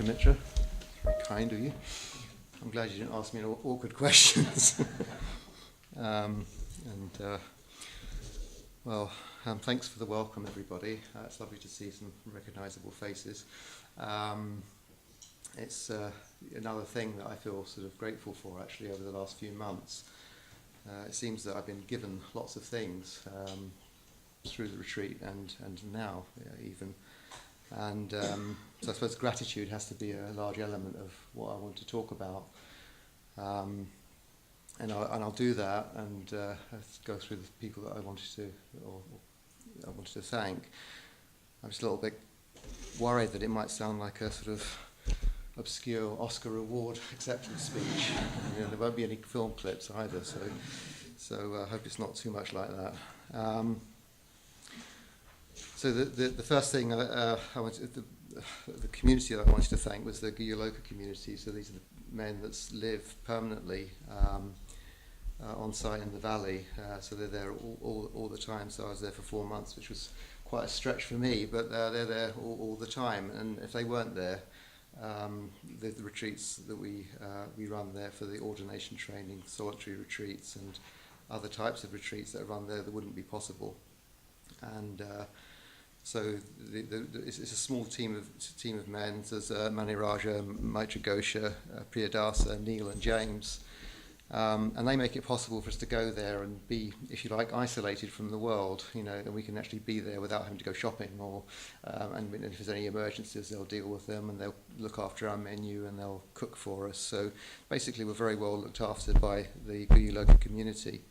Mitra. Very kind of you. I'm glad you didn't ask me any awkward questions. Thanks for the welcome, everybody. It's lovely to see some recognisable faces. It's another thing that I feel sort of grateful for, actually, over the last few months. It seems that I've been given lots of things through the retreat and now, even. And so I suppose gratitude has to be a large element of what I want to talk about. And I'll do that and go through the people that I wanted to thank. I'm just a little bit worried that it might sound like a sort of obscure Oscar award acceptance speech. There won't be any film clips either, so I hope it's not too much like that. So the first thing I wanted, the community that I wanted to thank was the Guhyaloka community. So these are the men that live permanently on site in the valley. So they're there all the time. So I was there for 4 months, which was quite a stretch for me, but they're there all the time. And if they weren't there, the retreats that we run there for the ordination training, solitary retreats and other types of retreats that are run there, that wouldn't be possible. And so it's a small team of men. There's Maniraja, Maitra Ghosha, Priyadasa, Neil and James. And they make it possible for us to go there and be, if you like, isolated from the world, and we can actually be there without having to go shopping and if there's any emergencies, they'll deal with them and they'll look after our menu and they'll cook for us. So basically we're very well looked after by the Guhyaloka community.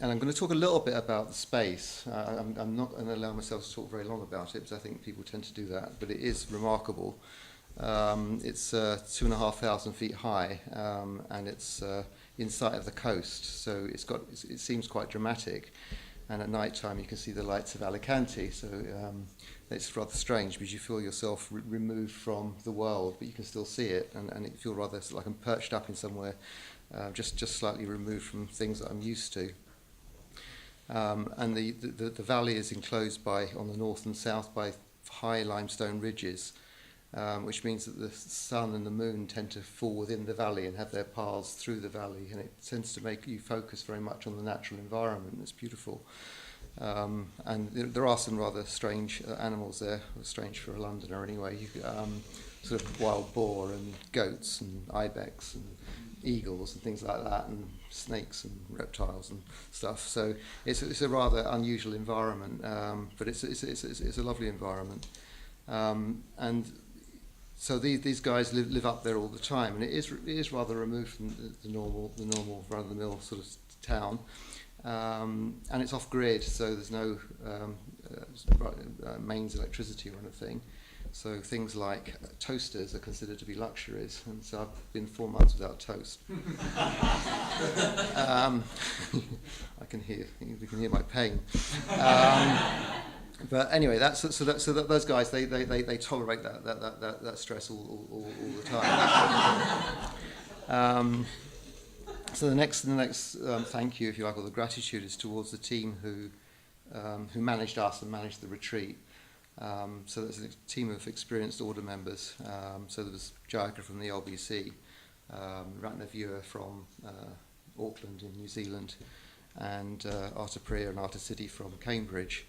And I'm going to talk a little bit about the space. I'm not going to allow myself to talk very long about it because I think people tend to do that, but it is remarkable. It's 2,500 feet high, and it's in sight of the coast, so it seems quite dramatic. And at night time you can see the lights of Alicante, so it's rather strange because you feel yourself removed from the world, but you can still see it, and it feels rather like I'm perched up in somewhere, just slightly removed from things that I'm used to. And the valley is enclosed on the north and south by high limestone ridges, which means that the sun and the moon tend to fall within the valley and have their paths through the valley, and it tends to make you focus very much on the natural environment. It's beautiful. And there are some rather strange animals there, strange for a Londoner anyway, sort of wild boar and goats and ibex and eagles and things like that, and snakes and reptiles and stuff. So it's a rather unusual environment, but it's a lovely environment. And so these guys live up there all the time, and it is rather removed from the normal run-of-the-mill sort of town, and it's off grid, so there's no mains electricity or anything. So things like toasters are considered to be luxuries, and so I've been 4 months without toast. I can hear my pain. But anyway, those guys they tolerate that stress all the time. So the next thank you, if you like, or the gratitude, is towards the team who managed us and managed the retreat. So there's a team of experienced order members. So there was Jayaka from the LBC, Ratnaviewer from Auckland in New Zealand, and Arta Priya and Arta Siddhi from Cambridge.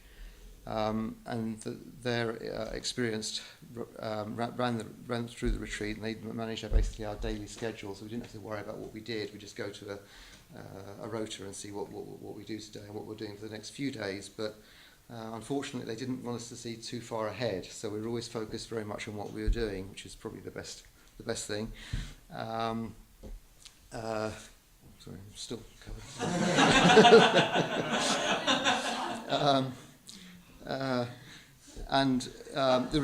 And their experienced ran through the retreat, and they managed basically our daily schedule, so we didn't have to worry about what we did. We just go to a rota and see what we do today and what we're doing for the next few days. But unfortunately, they didn't want us to see too far ahead, so we were always focused very much on what we were doing, which is probably the best thing. Sorry, I'm still covered.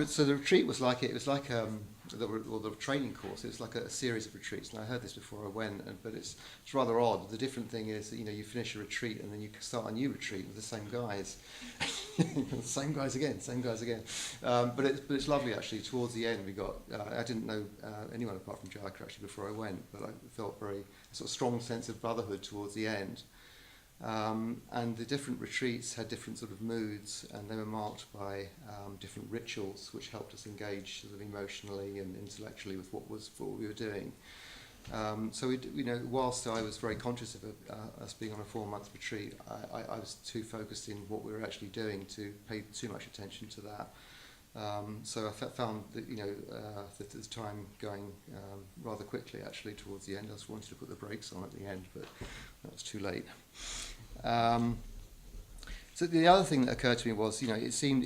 So the retreat was like the training course. It was like a series of retreats, and I heard this before I went, but it's rather odd. The different thing is that, you finish a retreat and then you start a new retreat with the same guys, same guys again. But it's lovely actually. Towards the end, we got I didn't know anyone apart from Jayaka actually before I went, but I felt a sort of strong sense of brotherhood towards the end. And the different retreats had different sort of moods, and they were marked by different rituals which helped us engage sort of emotionally and intellectually with what we were doing. So whilst I was very conscious of us being on a 4-month retreat, I was too focused in what we were actually doing to pay too much attention to that. So I found that that the time going rather quickly actually towards the end. I just wanted to put the brakes on at the end, but that was too late. So the other thing that occurred to me was, it seemed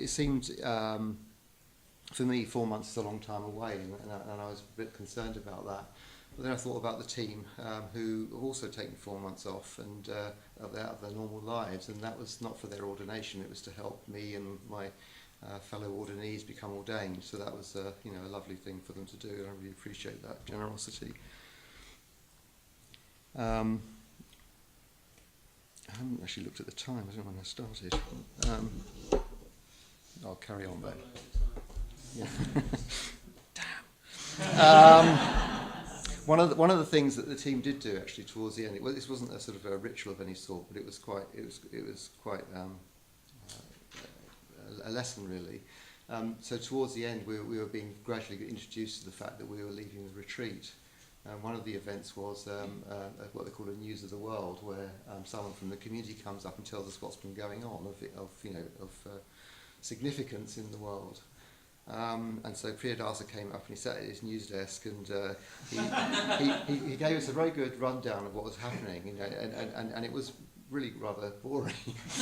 for me 4 months is a long time away, and I was a bit concerned about that. But then I thought about the team who have also taken 4 months off and out of their normal lives, and that was not for their ordination. It was to help me and my fellow ordinees become ordained. So that was a lovely thing for them to do, and I really appreciate that generosity. I haven't actually looked at the time. I don't know when I started. I'll carry on though. Yeah. Damn. One of the things that the team did do actually towards the end, this wasn't a sort of a ritual of any sort, but it was quite a lesson really. So towards the end, we were being gradually introduced to the fact that we were leaving the retreat. One of the events was what they call a news of the world, where someone from the community comes up and tells us what's been going on of significance in the world. And so Priyadasa came up and he sat at his news desk, and he gave us a very good rundown of what was happening, and it was really rather boring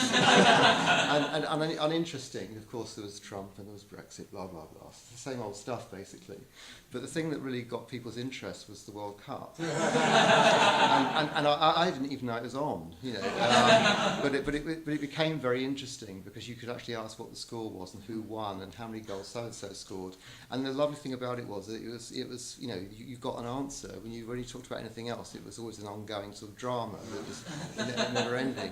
and uninteresting. Of course, there was Trump and there was Brexit, blah blah blah, the same old stuff basically. But the thing that really got people's interest was the World Cup, and I didn't even know it was on, but it became very interesting because you could actually ask what the score was and who won and how many goals so and so scored. And the lovely thing about it was that it was you got an answer when you talked about anything else. It was always an ongoing sort of drama that was never ending.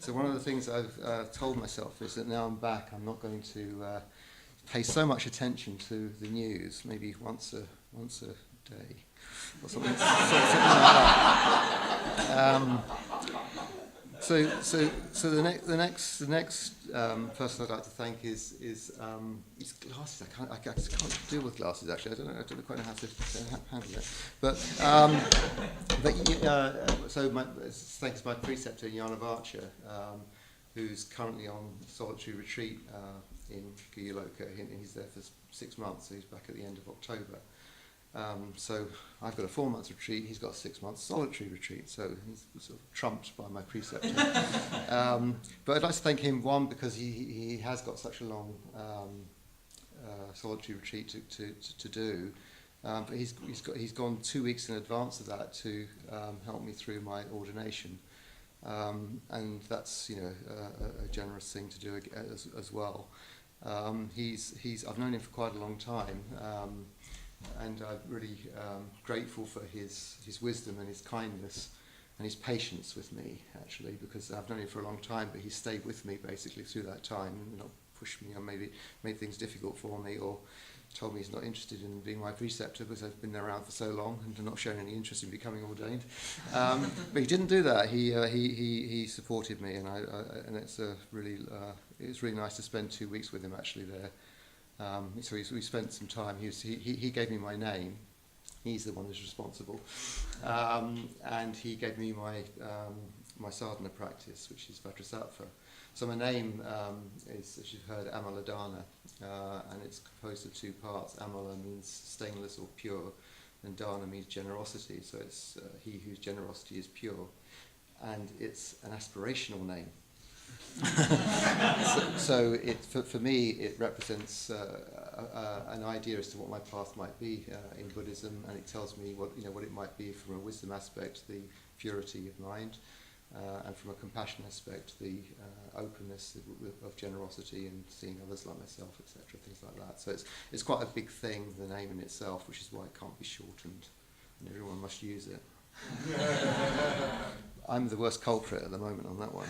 So one of the things I've told myself is that now I'm back, I'm not going to pay so much attention to the news, maybe once a day or something like that. So the next person I'd like to thank is glasses. I just can't deal with glasses actually. I don't quite know how to handle it. But thanks to my preceptor Jana Varcher, who's currently on solitary retreat in Guhyaloka, and he's there for 6 months. So he's back at the end of October. So I've got a 4-month retreat, he's got a 6-month solitary retreat, so he's sort of trumped by my preceptor. But I'd like to thank him, one, because he has got such a long solitary retreat to do, but he's gone 2 weeks in advance of that to help me through my ordination, and that's a generous thing to do as well. I've known him for quite a long time. And I'm really grateful for his wisdom and his kindness and his patience with me, actually, because I've known him for a long time, but he's stayed with me basically through that time and not pushed me or maybe made things difficult for me or told me he's not interested in being my preceptor because I've been around for so long and not shown any interest in becoming ordained. But he didn't do that. He supported me, and it's really nice to spend 2 weeks with him actually there. So we spent some time. He gave me my name. He's the one who's responsible, and he gave me my sadhana practice, which is Vajrasattva. So my name is, as you've heard, Amaladana, and it's composed of 2 parts. Amala means stainless or pure, and Dana means generosity. So it's he whose generosity is pure, and it's an aspirational name. So for me it represents an idea as to what my path might be in Buddhism, and it tells me what it might be from a wisdom aspect, the purity of mind, and from a compassion aspect, the openness of generosity and seeing others like myself, etc., things like that. So it's quite a big thing, the name in itself, which is why it can't be shortened, and everyone must use it. I'm the worst culprit at the moment on that one.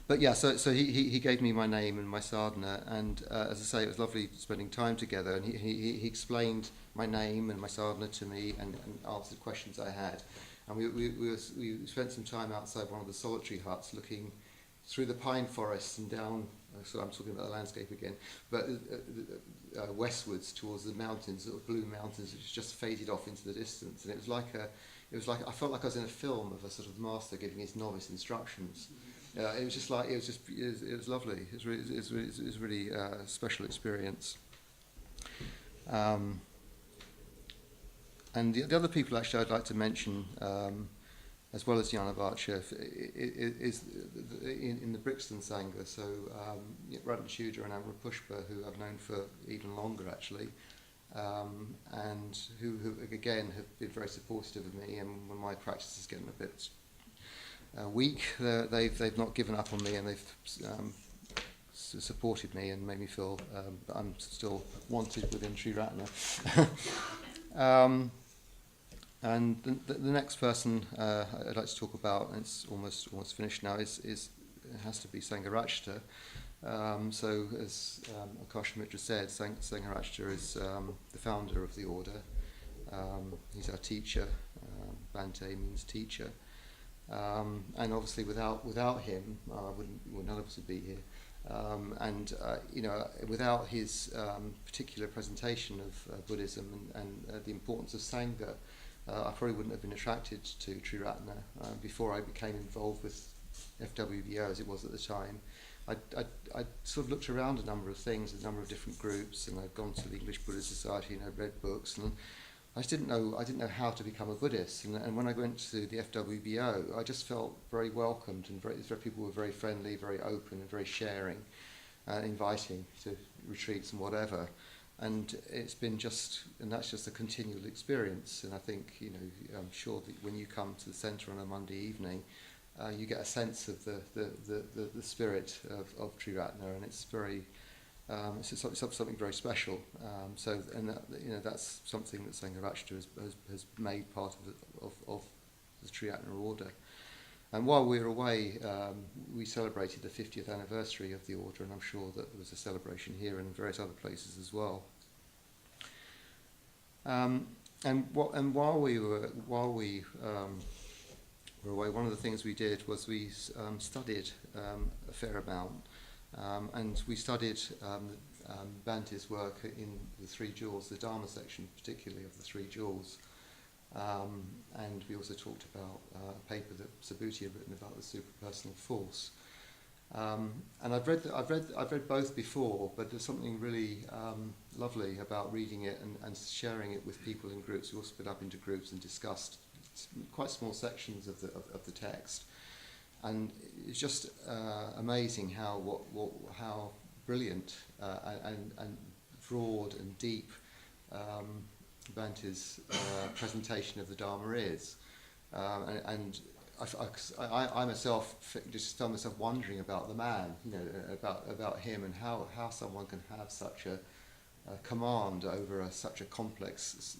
But yeah, so he gave me my name and my sadhana, and as I say, it was lovely spending time together, and he explained my name and my sadhana to me and answered questions I had. And we spent some time outside one of the solitary huts looking through the pine forests and down, so I'm talking about the landscape again, but westwards towards the mountains, sort of blue mountains, which just faded off into the distance. And it was like I felt like I was in a film of a sort of master giving his novice instructions. It was lovely. It was really a special experience. And the other people actually I'd like to mention, as well as Guhyaloka, is in the Brixton Sangha. So Radhan Shuja and Amra Pushpa, who I've known for even longer actually, and who again have been very supportive of me. And when my practice is getting a bit weak, they've not given up on me, and they've supported me and made me feel that I'm still wanted within Sri Ratna. And the next person I'd like to talk about, and it's almost finished now, it has to be Sangharachta. So as Akash Mitra said, Sangharachta is the founder of the order. He's our teacher. Bhante means teacher. And obviously without him, none of us would be here. Without his particular presentation of Buddhism and the importance of Sangha, I probably wouldn't have been attracted to Triratna before I became involved with FWBO as it was at the time. I sort of looked around a number of things, a number of different groups, and I'd gone to the English Buddhist Society and I'd read books, and I just didn't know how to become a Buddhist. And when I went to the FWBO, I just felt very welcomed, and people were very friendly, very open, and very sharing, inviting to retreats and whatever. And it's been that's just a continual experience. And I think, I'm sure that when you come to the centre on a Monday evening, you get a sense of the spirit of Triratna, and it's very, it's something very special. That's something that Sangharachta has made part of the Triratna order. And while we were away, we celebrated the 50th anniversary of the order, and I'm sure that there was a celebration here and various other places as well. And while we were away, one of the things we did was we studied a fair amount, and we studied Bhante's work in the Three Jewels, the Dharma section particularly of the Three Jewels. And we also talked about a paper that Subhuti had written about the superpersonal force. And I've read both before, but there's something really lovely about reading it and sharing it with people in groups. We all split up into groups and discussed quite small sections of the text. And it's just amazing how brilliant and broad and deep Bhante's presentation of the Dharma is, and I myself just found myself wondering about the man, about him, and how someone can have such a command over such a complex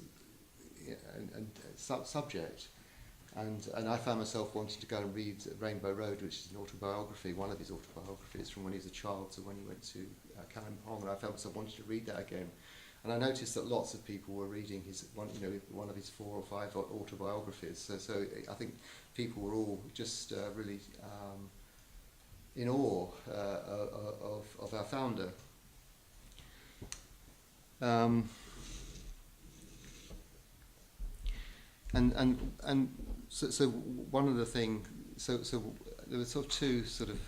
subject. And I found myself wanting to go and read Rainbow Road, which is an autobiography, one of his autobiographies from when he was a child, so when he went to Kalimpong, and I found myself wanting to read that again. And I noticed that lots of people were reading one of his 4 or 5 autobiographies. So I think people were all just really in awe of our founder. So one of the things, so there were sort of two sort of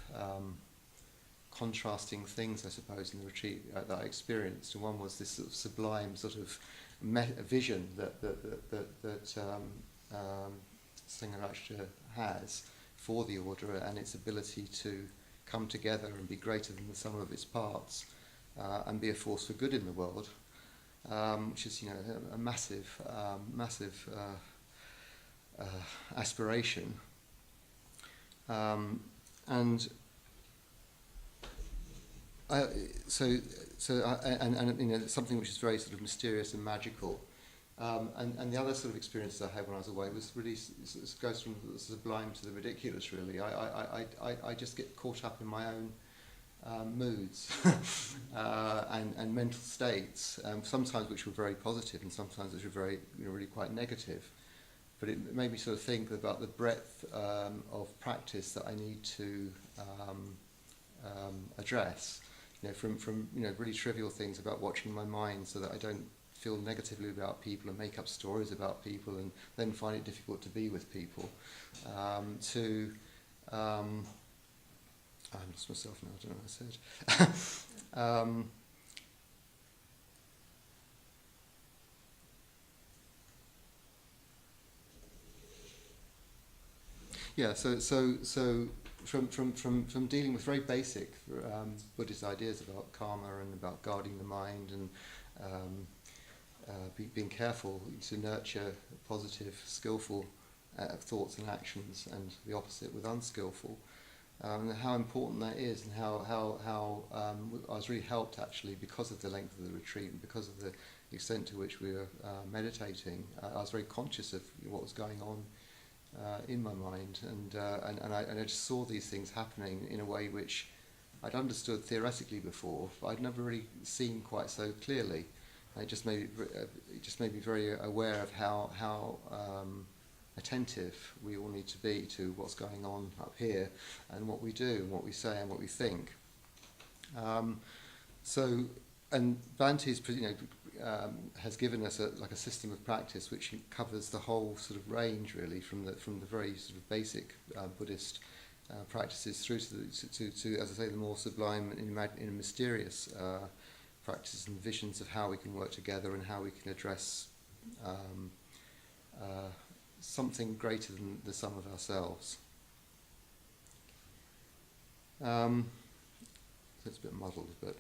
contrasting things, I suppose, in the retreat that I experienced. And one was this sort of sublime sort of vision that Sangharachta has for the order and its ability to come together and be greater than the sum of its parts and be a force for good in the world, which is a massive aspiration, and something which is very sort of mysterious and magical. And the other sort of experiences I had when I was away was really goes from the sublime to the ridiculous. Really, I just get caught up in my own moods and mental states, sometimes which were very positive and sometimes which were very really quite negative. but it made me sort of think about the breadth of practice that I need to address. From really trivial things about watching my mind so that I don't feel negatively about people and make up stories about people and then find it difficult to be with people, to I lost myself now, I don't know what I said. So from dealing with very basic Buddhist ideas about karma and about guarding the mind and being careful to nurture positive, skillful thoughts and actions, and the opposite with unskillful, and how important that is, and how I was really helped actually because of the length of the retreat and because of the extent to which we were meditating. I was very conscious of what was going on in my mind, and I just saw these things happening in a way which I'd understood theoretically before, but I'd never really seen quite so clearly. It just made me very aware of how attentive we all need to be to what's going on up here, and what we do, and what we say, and what we think. And Bhante's, has given us a system of practice which covers the whole sort of range, really, from the very sort of basic Buddhist practices through to, as I say, the more sublime and mysterious practices and visions of how we can work together and how we can address something greater than the sum of ourselves. It's a bit muddled, but.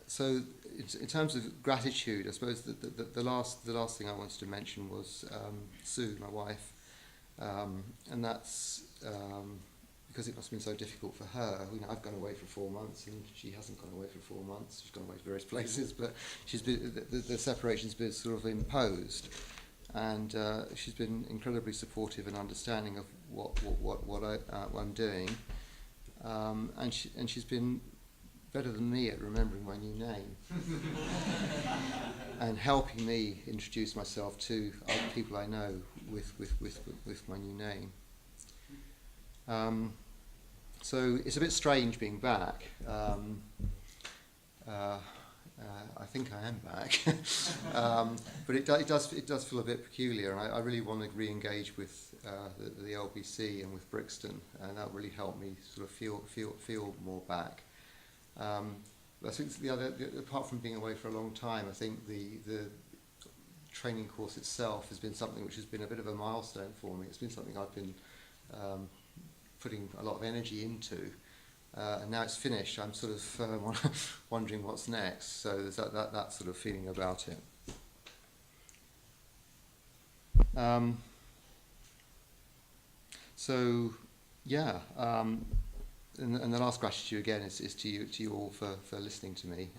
So in terms of gratitude, I suppose the last thing I wanted to mention was Sue, my wife, and that's because it must have been so difficult for her. I've gone away for 4 months, and she hasn't gone away for 4 months. She's gone away to various places, but she's been, the separation's been sort of imposed, and she's been incredibly supportive and understanding of what I'm doing, and she's been better than me at remembering my new name and helping me introduce myself to other people I know with my new name. So it's a bit strange being back. I think I am back, but it does feel a bit peculiar, and I really want to re-engage with the LBC and with Brixton, and that really helped me sort of feel more back. I think apart from being away for a long time, I think the training course itself has been something which has been a bit of a milestone for me. It's been something I've been putting a lot of energy into, and now it's finished. I'm sort of wondering what's next. So there's that sort of feeling about it. And the last gratitude again is to you all for listening to me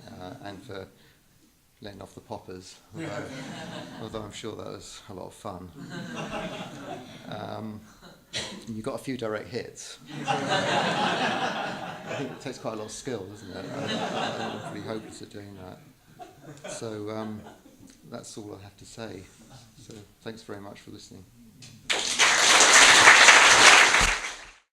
and for letting off the poppers, although I'm sure that was a lot of fun. And you got a few direct hits. I think it takes quite a lot of skill, doesn't it? I'm pretty hopeless at doing that. So that's all I have to say. So thanks very much for listening.